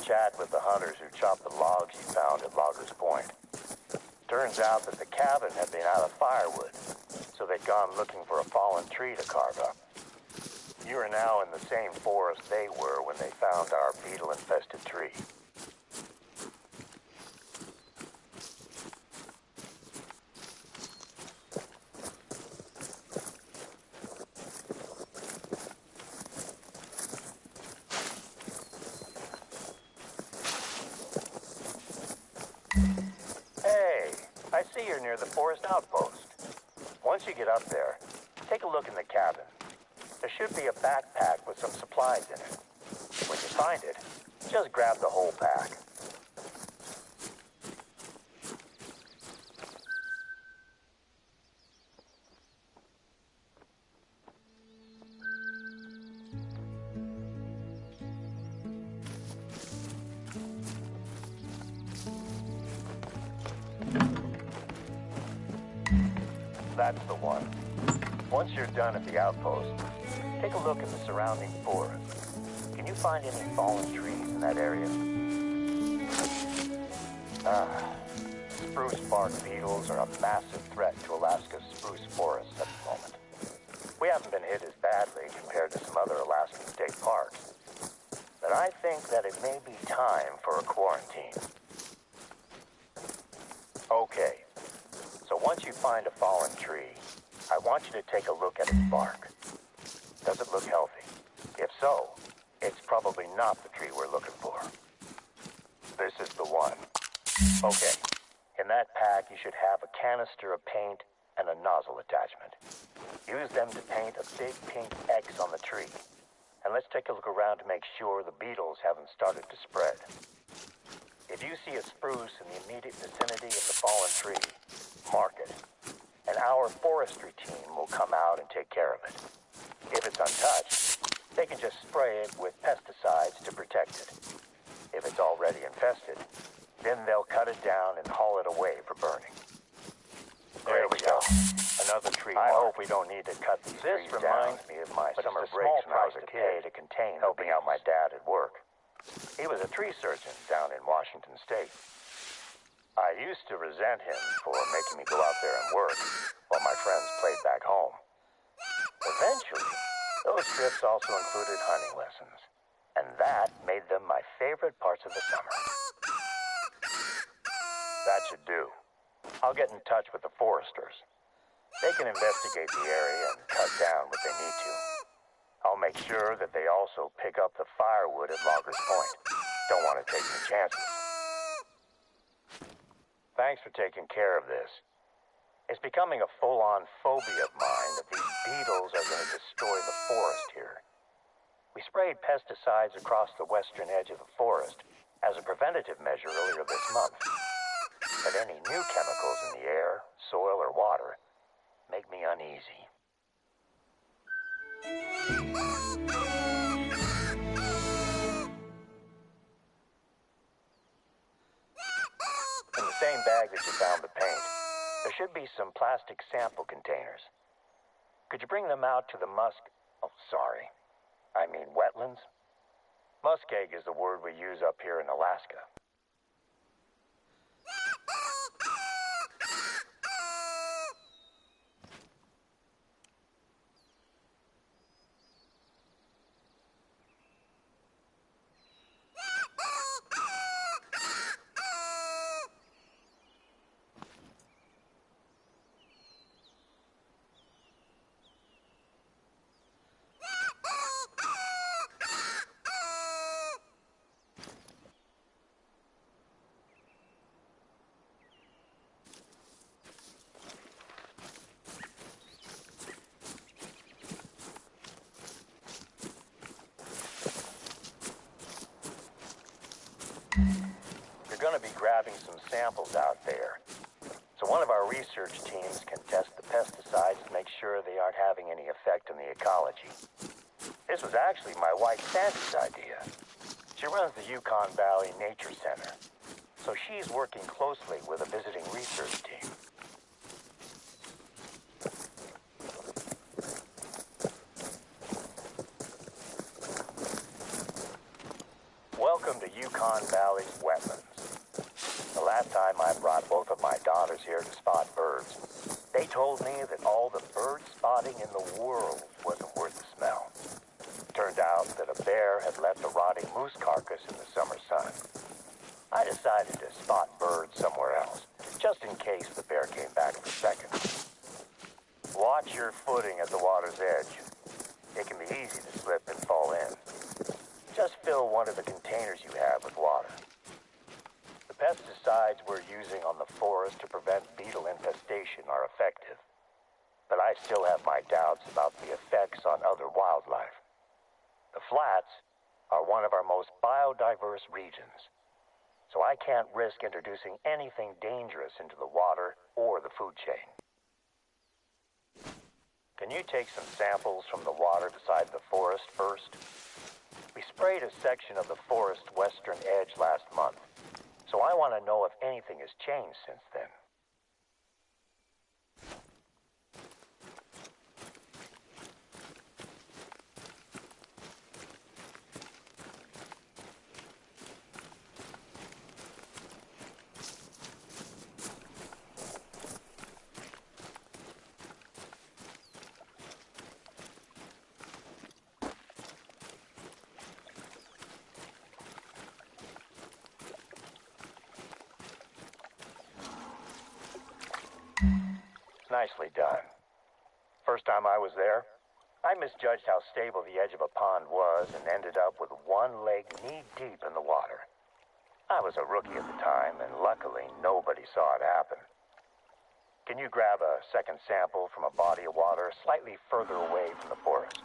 chat with the hunters who chopped the logs you found at Loggers Point. Turns out that the cabin had been out of firewood, so they'd gone looking for a fallen tree to carve up. You are now in the same forest they were when they found our beetle-infested tree. Hey, I see you're near the forest outpost. Once you get up there, take a look in the cabin. There should be a backpack with some supplies in it. When you find it, just grab the whole pack. That's the one. Once you're done at the outpost, take a look at the surrounding forest. Can you find any fallen trees in that area? Spruce bark beetles are a massive threat to Alaska's spruce forests at the moment. We haven't been hit as badly compared to some other Alaskan state parks, but I think that it may be time for a quarantine. Okay, so once you find a fallen tree, I want you to take a look at its bark. Does it look healthy? If so, it's probably not the tree we're looking for. This is the one. Okay, in that pack you should have a canister of paint and a nozzle attachment. Use them to paint a big pink X on the tree. And let's take a look around to make sure the beetles haven't started to spread. If you see a spruce in the immediate vicinity of the fallen tree, mark it. And our forestry team will come out and take care of it. If it's untouched, they can just spray it with pesticides to protect it. If it's already infested, then they'll cut it down and haul it away for burning. There we go. Another tree. I hope we don't need to cut these trees down. This reminds me of my summer breaks when I was a kid to contain helping out my dad at work. He was a tree surgeon down in Washington State. I used to resent him for making me go out there and work while my friends played back home. Eventually, those trips also included hunting lessons, and that made them my favorite parts of the summer. That should do. I'll get in touch with the foresters. They can investigate the area and cut down what they need to. I'll make sure that they also pick up the firewood at Loggers Point. Don't want to take any chances. Thanks for taking care of this. It's becoming a full-on phobia of mine that these beetles are going to destroy the forest here. We sprayed pesticides across the western edge of the forest as a preventative measure earlier this month. But any new chemicals in the air, soil, or water make me uneasy. In the same bag that you found the paint, there should be some plastic sample containers. Could you bring them out to the wetlands? Muskeg is the word we use up here in Alaska. You're going to be grabbing some samples out there. So one of our research teams can test the pesticides to make sure they aren't having any effect on the ecology. This was actually my wife Sandy's idea. She runs the Yukon Valley Nature Center, so she's working closely with a visiting research team. Welcome to Yukon Pond Valley's wetlands. The last time I brought both of my daughters here to spot birds, they told me that all the bird spotting in the world wasn't worth the smell. Turned out that a bear had left a rotting moose carcass in the summer sun. I decided to spot birds somewhere else, just in case the bear came back for seconds. Watch your footing at the water's edge. It can be easy to slip and fall in. Just fill one of the containers you have with water. The pesticides we're using on the forest to prevent beetle infestation are effective, but I still have my doubts about the effects on other wildlife. The flats are one of our most biodiverse regions, so I can't risk introducing anything dangerous into the water or the food chain. Can you take some samples from the water beside the forest first? We sprayed a section of the forest western edge last month, so I want to know if anything has changed since then. Nicely done. First time I was there, I misjudged how stable the edge of a pond was and ended up with one leg knee-deep in the water. I was a rookie at the time, and luckily nobody saw it happen. Can you grab a second sample from a body of water slightly further away from the forest?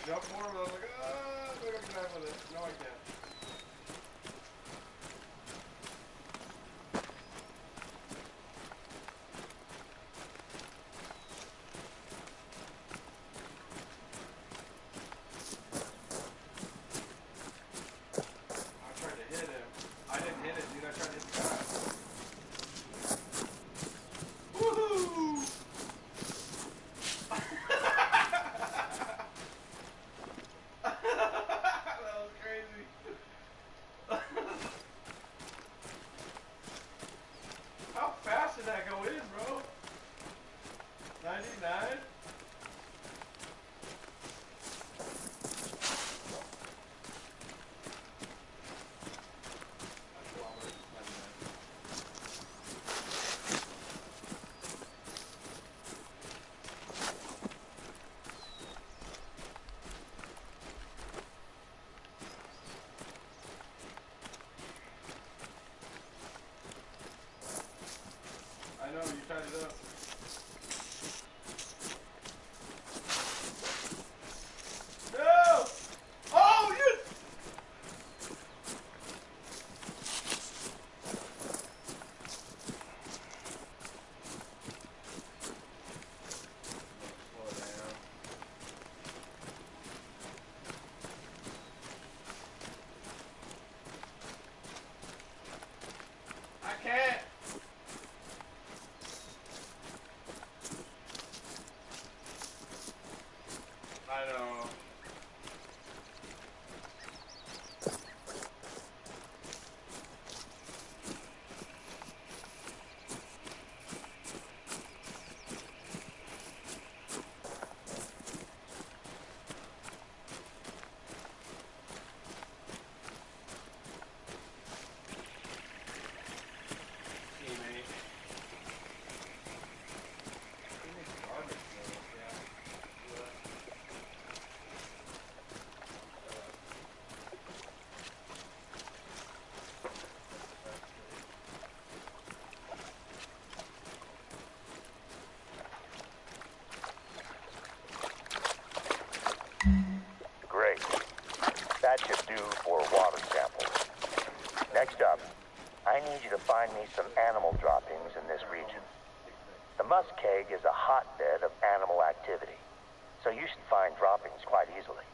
Jump more, but I was like, ah, maybe I can dive with it. No, I can't. need you to find me some animal droppings in this region. The muskeg is a hotbed of animal activity, so you should find droppings quite easily.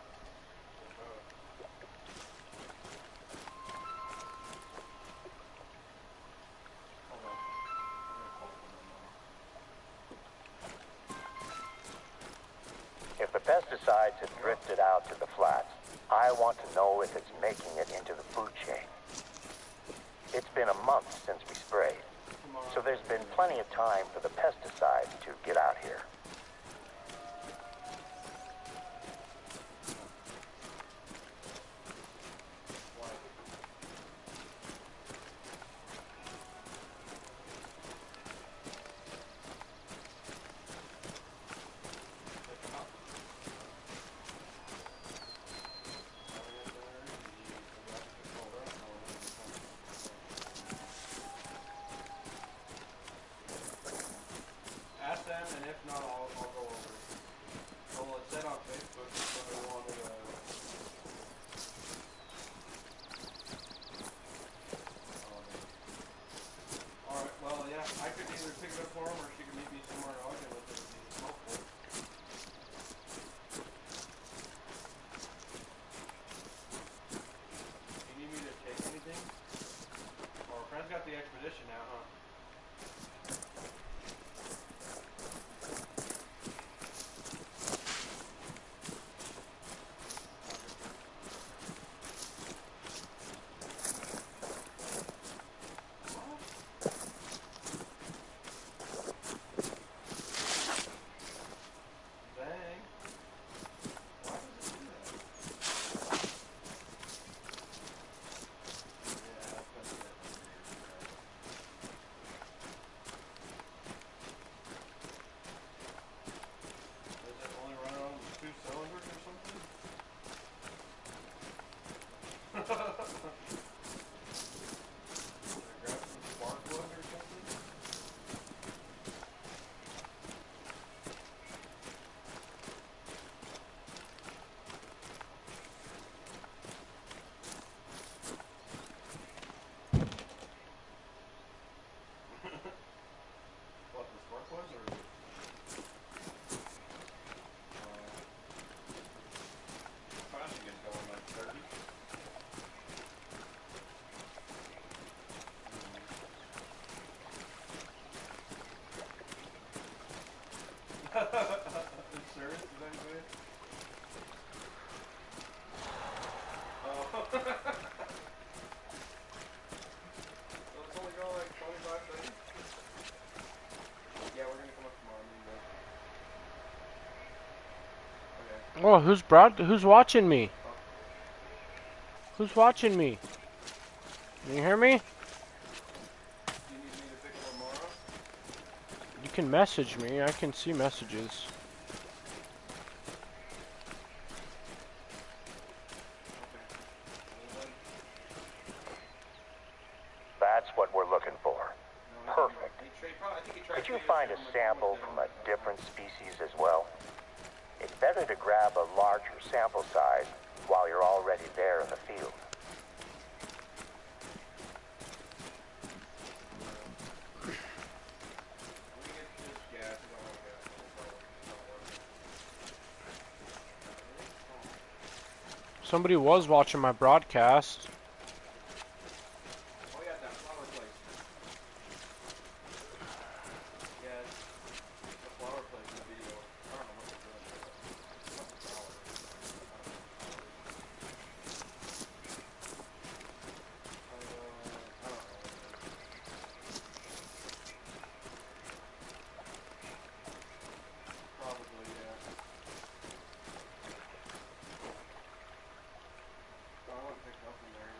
If the pesticides have drifted out to the flats, I want to know if it's making it into the food chain. It's been a month since we sprayed, so there's been plenty of time for the pesticides to get out here. And if not, I'll go over. Well, it said on Facebook if somebody wanted Alright, well, yeah, I could either pick it up for him or she could meet me somewhere in Ogden with it if he smoke for it. Do you need me to take anything? Our friend's got the expedition now, huh? Insurance, is that good? Oh. So it's only going like 25 seconds? Yeah, we're gonna come up tomorrow. Okay. Oh, who's watching me? Oh. Who's watching me? Can you hear me? Do you need me to pick up tomorrow? You can message me. I can see messages. That's what we're looking for. Perfect. Could you find a sample from a different species as well? It's better to grab a larger sample size while you're already there in the field. Somebody was watching my broadcast. Oh yeah, that flower place. Yeah, the flower place in the video. I don't know what they're doing there, but something flower. I don't know. Probably, yeah. I want to pick up in there.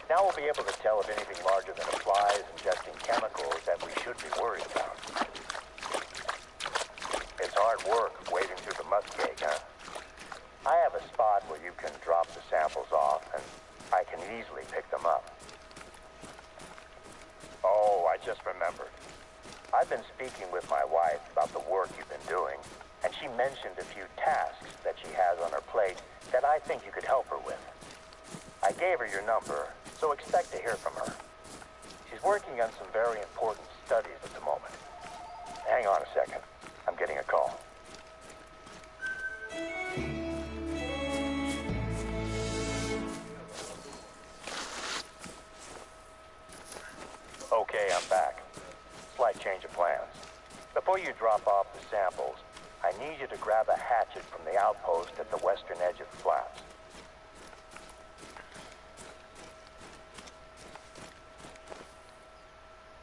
Now we'll be able to tell if anything larger than a fly is ingesting chemicals that we should be worried about. It's hard work wading through the muskeg, huh? I have a spot where you can drop the samples off, and I can easily pick them up. Oh, I just remembered. I've been speaking with my wife about the work you've been doing, and she mentioned a few tasks that she has on her plate that I think you could help her with. I gave her your number, so expect to hear from her. She's working on some very important studies at the moment. Hang on a second. I'm getting a call. Okay, I'm back. Slight change of plans. Before you drop off the samples, I need you to grab a hatchet from the outpost at the western edge of the flats.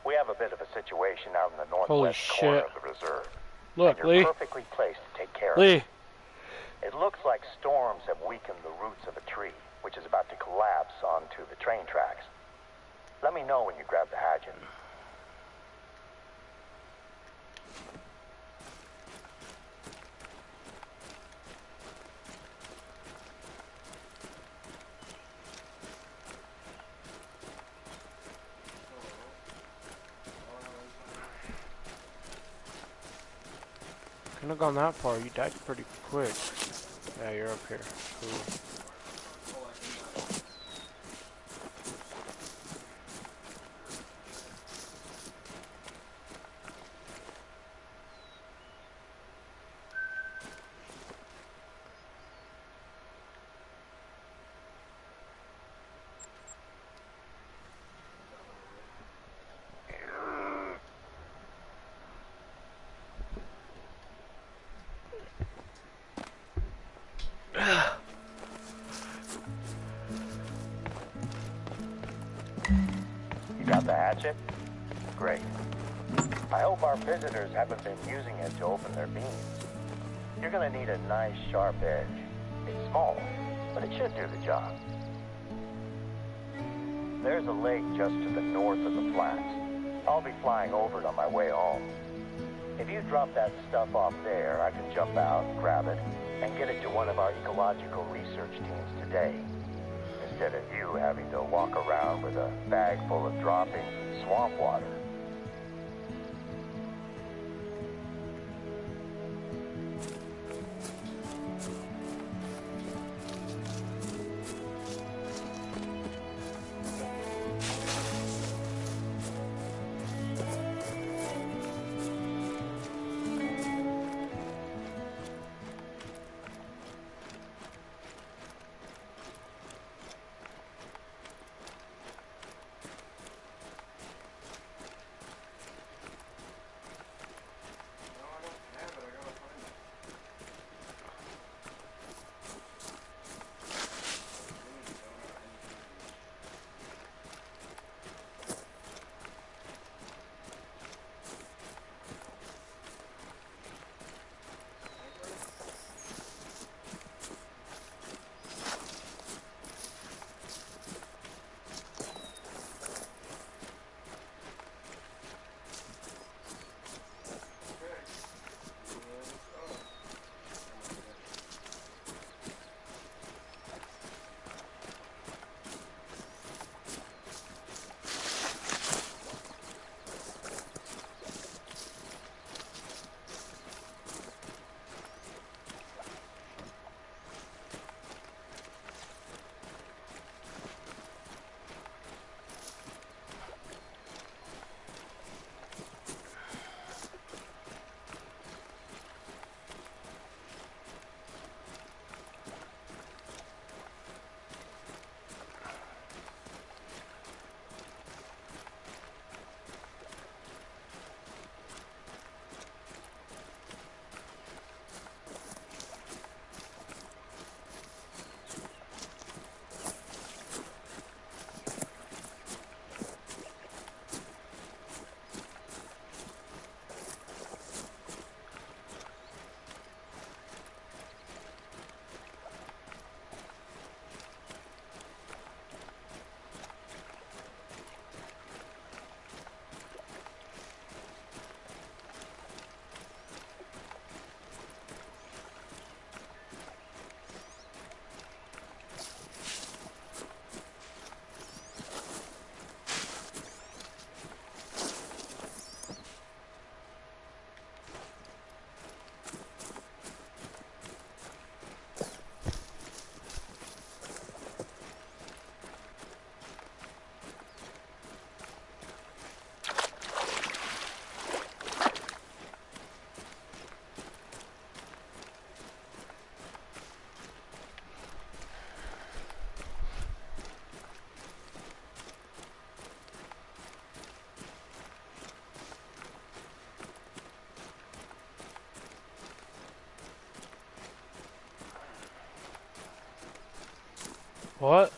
We have a bit of a situation out in the northwest corner of the reserve. Look, and you're Lee. perfectly placed to take care of Lee. it. It looks like storms have weakened the roots of a tree, which is about to collapse onto the train tracks. Let me know when you grab the hatchet. Couldn't have gone that far. You died pretty quick. Yeah, you're up here. Cool. You got the hatchet? Great. I hope our visitors haven't been using it to open their beans. You're gonna need a nice sharp edge. It's small, but it should do the job. There's a lake just to the north of the flats. I'll be flying over it on my way home. If you drop that stuff off there, I can jump out, grab it, and get it to one of our ecological research teams today, instead of you having to walk around with a bag full of droppings and swamp water. What?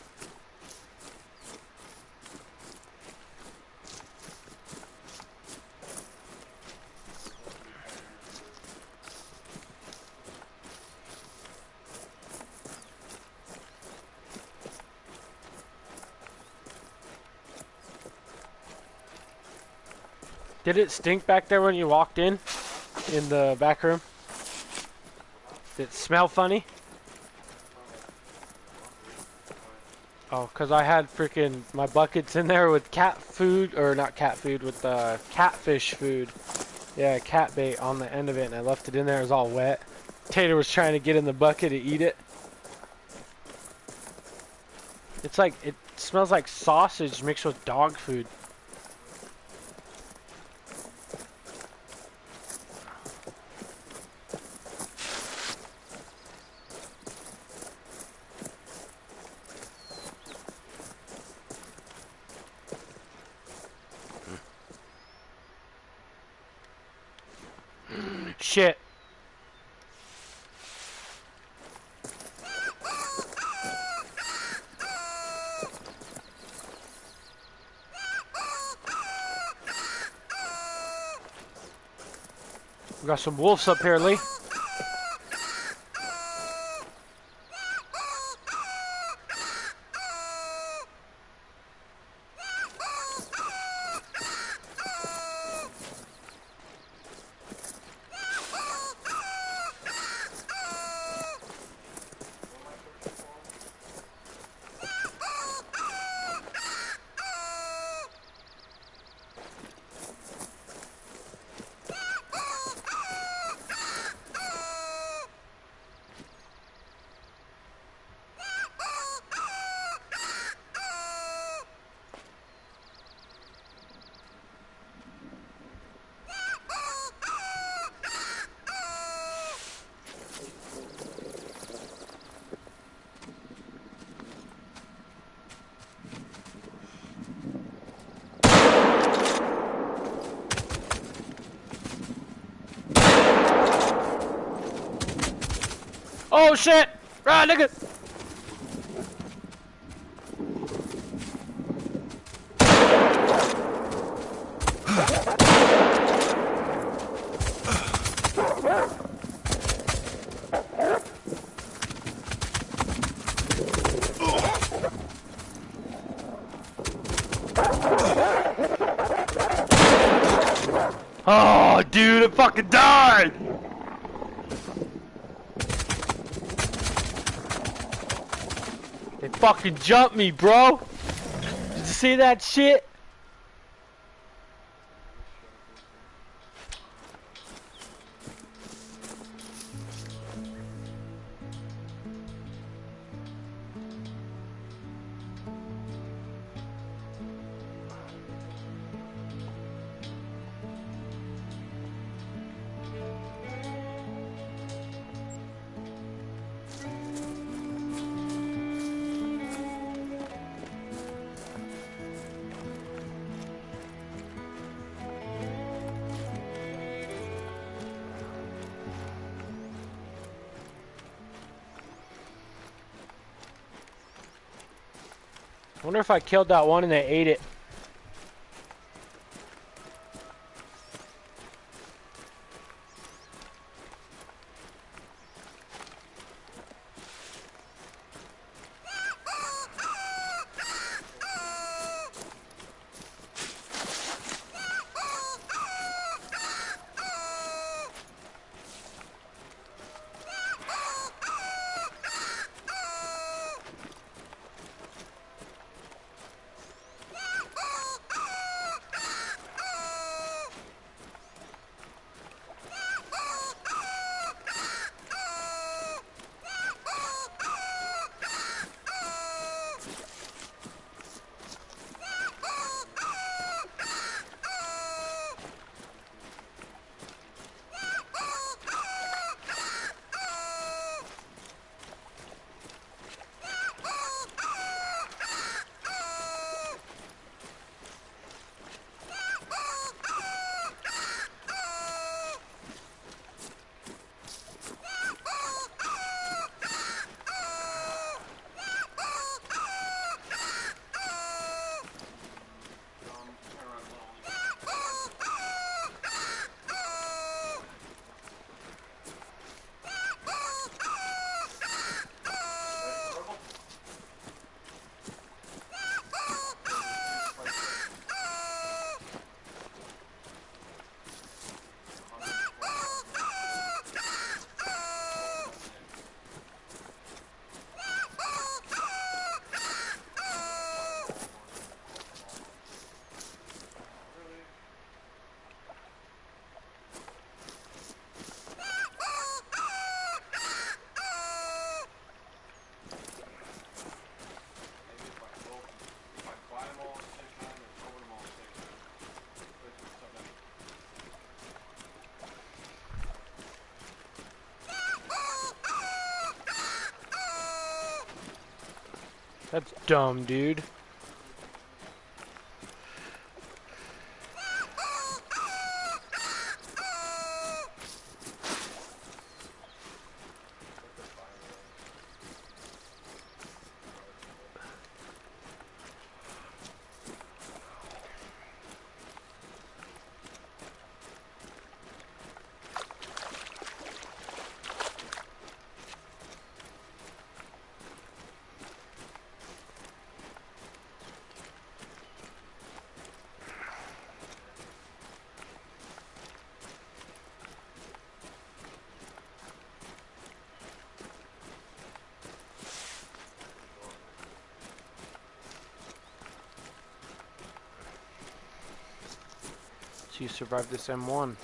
Did it stink back there when you walked in the back room? Did it smell funny? Oh, cause I had freaking my buckets in there with cat food, or not cat food, with catfish food. Yeah, cat bait on the end of it, and I left it in there. It was all wet. Tater was trying to get in the bucket to eat it. It's like, it smells like sausage mixed with dog food. Shit. We got some wolves up here, Lee. Oh shit! Right, nigga! Oh, dude, I fucking died! They fucking jumped me, bro! Did you see that shit? I wonder if I killed that one and they ate it. That's dumb, dude. So you survived this M1.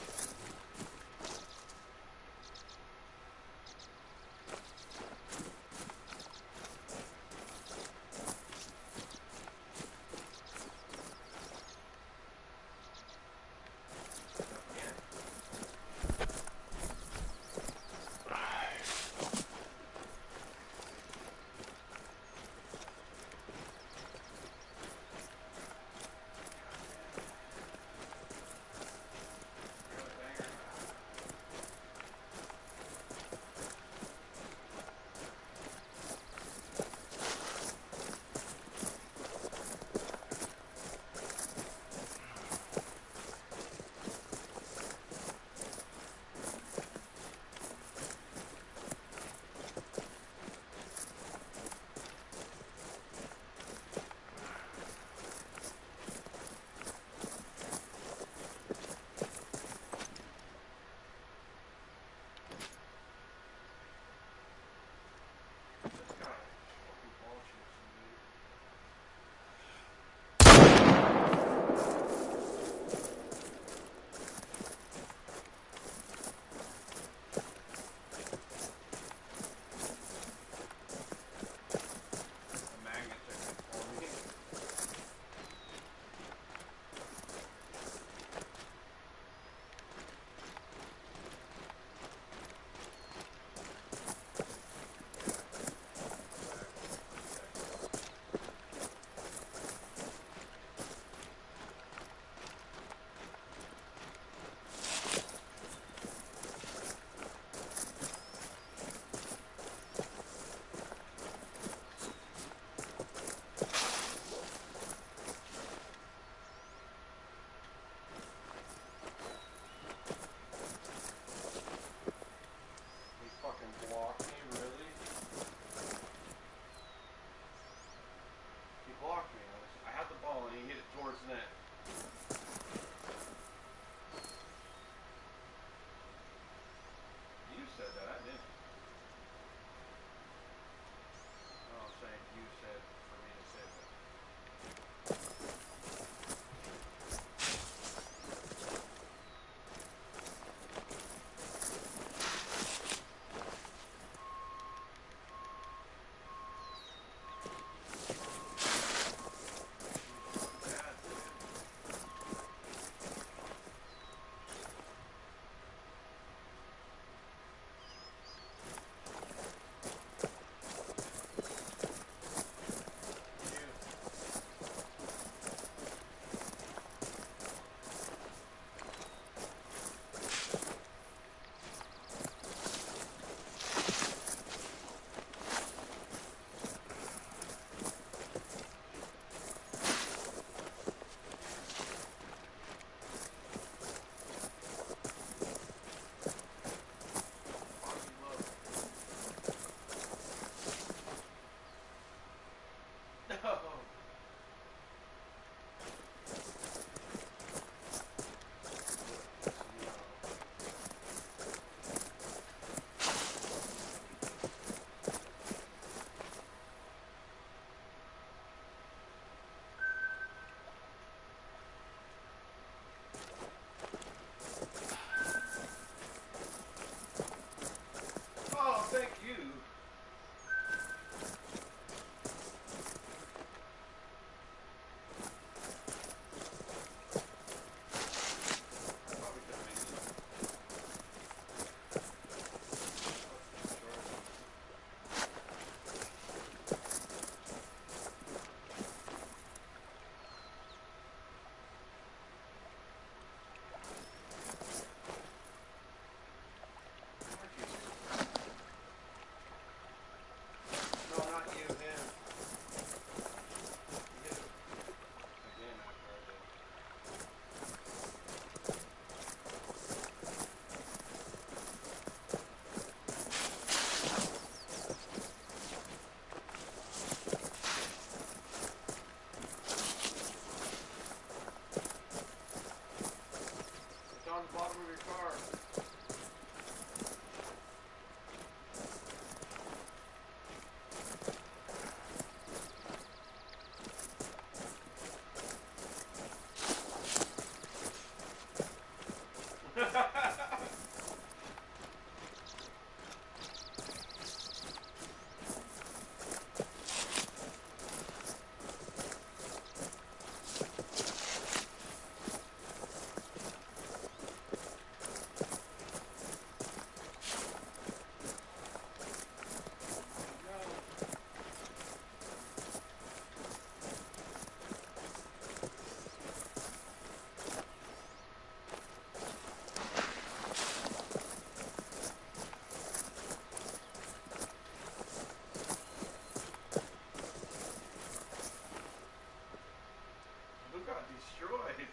got destroyed.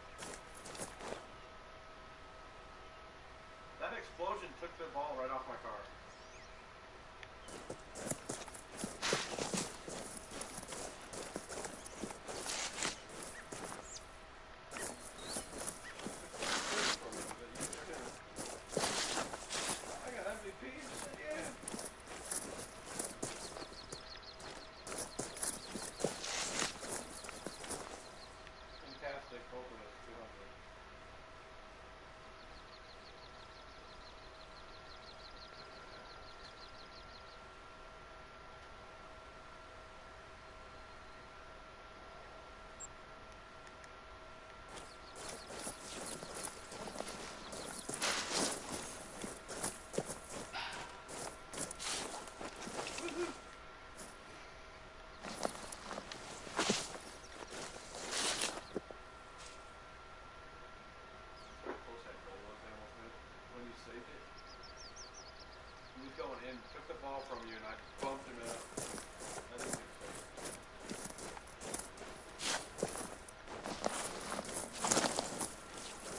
That explosion took the ball right off my car. I got MVP. Yeah. Fantastic. Hoping it's 200. Close that goal was there, wasn't it? When you saved it. He was going in, took the ball from you, and I bumped him out. I didn't think so.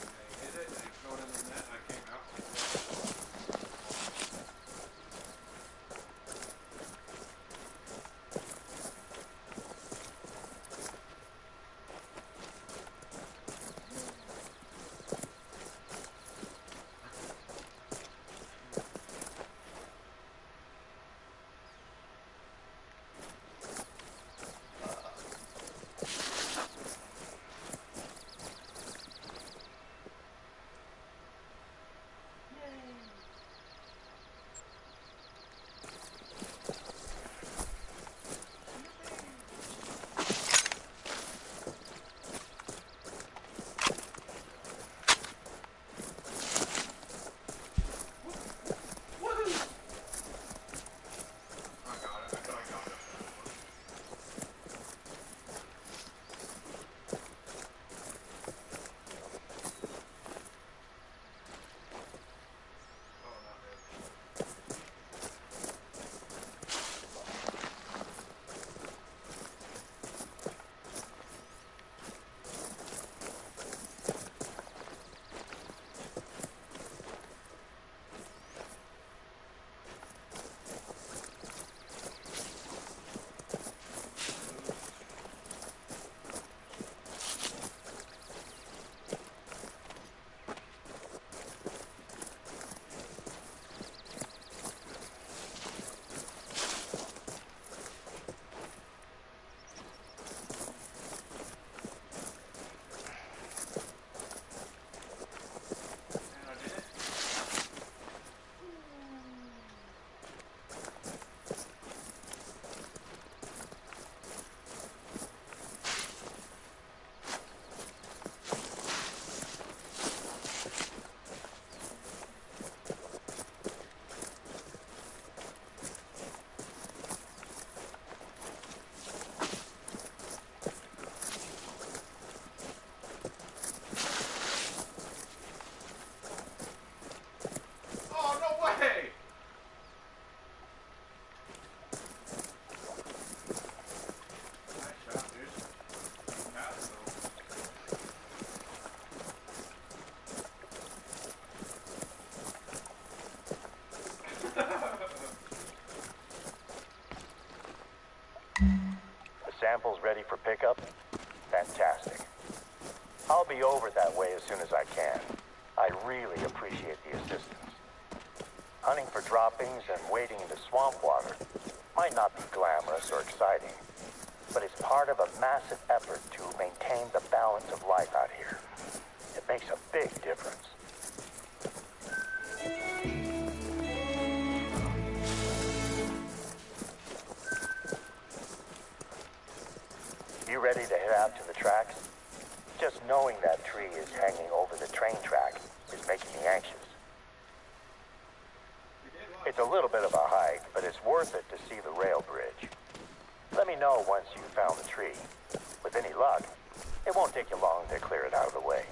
I hit it, and it was going in the net, and I came out. Samples ready for pickup? Fantastic. I'll be over that way as soon as I can. I really appreciate the assistance. Hunting for droppings and wading into swamp water might not be glamorous or exciting, but it's part of a massive effort to maintain the balance of life out here. It makes a big difference. You ready to head out to the tracks? Just knowing that tree is hanging over the train track is making me anxious. It's a little bit of a hike, but it's worth it to see the rail bridge. Let me know once you've found the tree. With any luck, it won't take you long to clear it out of the way.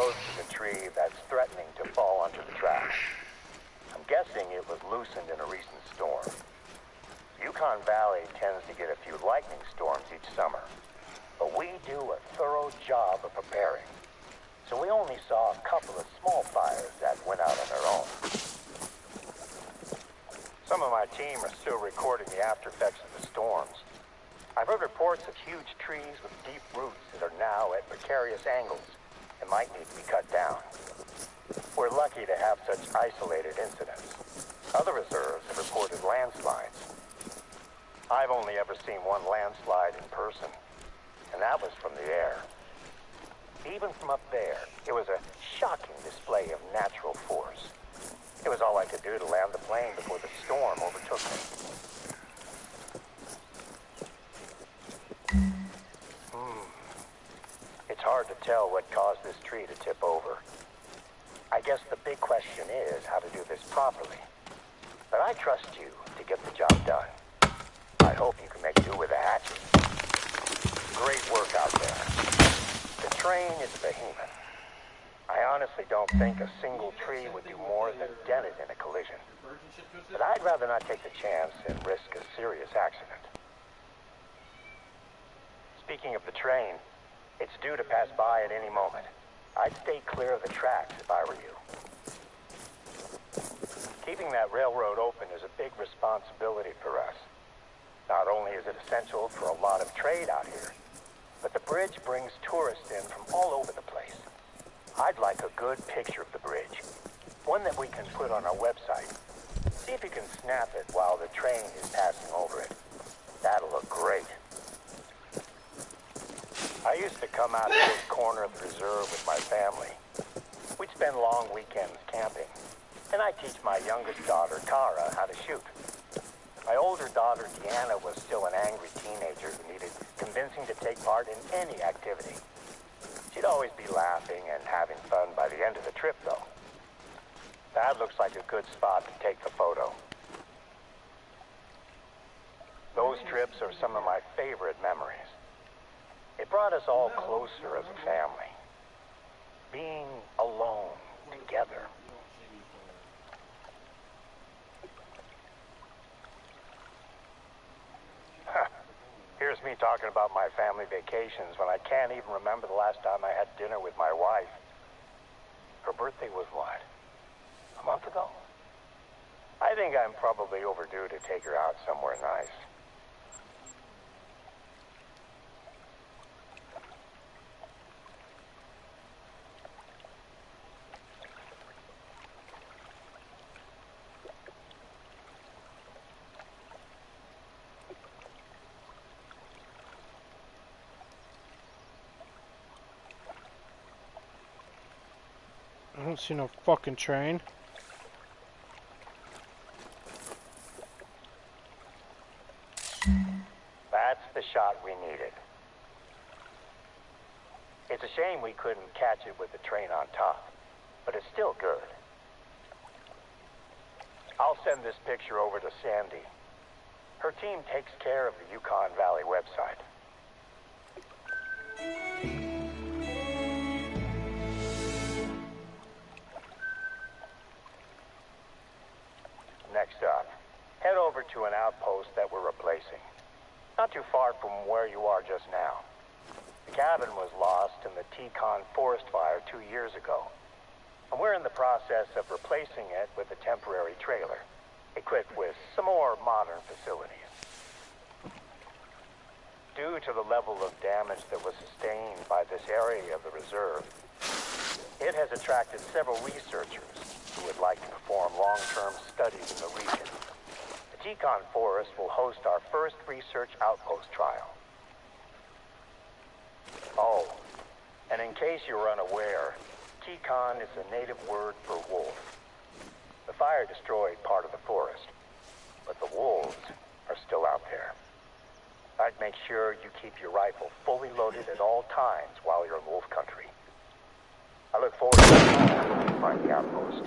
close to the tree that's threatening to fall onto the track. I'm guessing it was loosened in a recent storm. Yukon Valley tends to get a few lightning storms each summer, but we do a thorough job of preparing. So we only saw a couple of small fires that went out on their own. Some of my team are still recording the after effects of the storms. I've heard reports of huge trees with deep roots that are now at precarious angles and might need to be cut down. We're lucky to have such isolated incidents. Other reserves have reported landslides. I've only ever seen one landslide in person, and that was from the air. Even from up there, it was a shocking display of natural force. It was all I could do to land the plane before the storm overtook me. It's hard to tell what caused this tree to tip over. I guess the big question is how to do this properly. But I trust you to get the job done. I hope you can make do with a hatchet. Great work out there. The train is a behemoth. I honestly don't think a single tree would do more than dent it in a collision. But I'd rather not take the chance and risk a serious accident. Speaking of the train, it's due to pass by at any moment. I'd stay clear of the tracks if I were you. Keeping that railroad open is a big responsibility for us. Not only is it essential for a lot of trade out here, but the bridge brings tourists in from all over the place. I'd like a good picture of the bridge, one that we can put on our website. See if you can snap it while the train is passing over it. That'll look great. I used to come out to this corner of the reserve with my family. We'd spend long weekends camping, and I teach my youngest daughter, Kara, how to shoot. My older daughter, Deanna, was still an angry teenager who needed convincing to take part in any activity. She'd always be laughing and having fun by the end of the trip, though. That looks like a good spot to take the photo. Those trips are some of my favorite memories. It brought us all closer as a family. Being alone together. Here's me talking about my family vacations when I can't even remember the last time I had dinner with my wife. Her birthday was what? A month ago? I think I'm probably overdue to take her out somewhere nice. I don't see no fucking train. That's the shot we needed. It's a shame we couldn't catch it with the train on top, but it's still good. I'll send this picture over to Sandy. Her team takes care of the Yukon Valley website. Next up, head over to an outpost that we're replacing. Not too far from where you are just now. The cabin was lost in the Teton forest fire 2 years ago, and we're in the process of replacing it with a temporary trailer, equipped with some more modern facilities. Due to the level of damage that was sustained by this area of the reserve, it has attracted several researchers who would like to perform long-term studies in the region. The Teton Forest will host our first research outpost trial. Oh, and in case you were unaware, Teton is a native word for wolf. The fire destroyed part of the forest, but the wolves are still out there. I'd make sure you keep your rifle fully loaded at all times while you're in wolf country. I look forward to it when you find the outpost.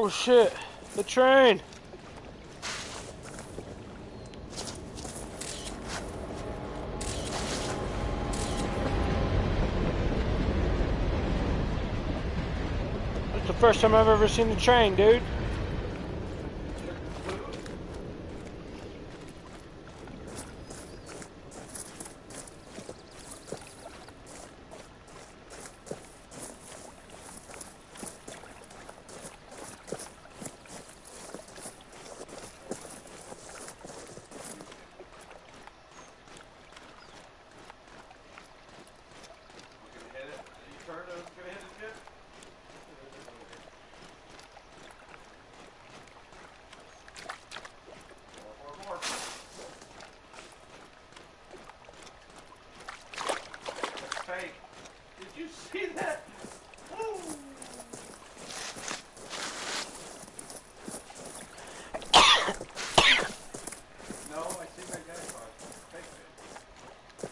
Oh shit! The train! It's the first time I've ever seen the train, dude. Did you see that? Woo! No, I see that guy car. Fake it.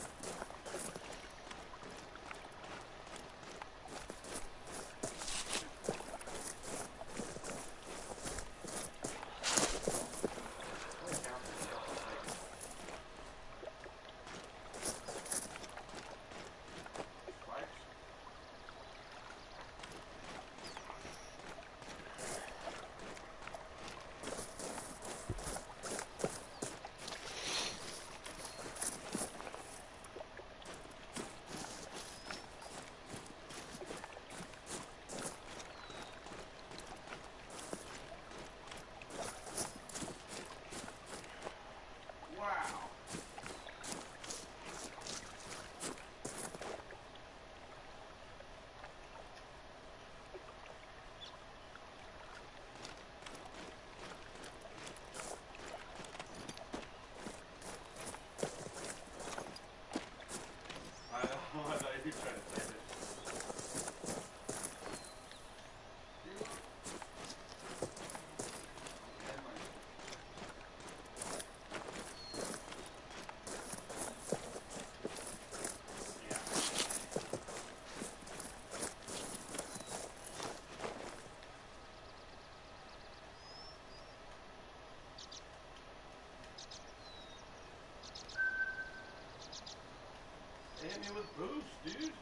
Hit me with boost, dude.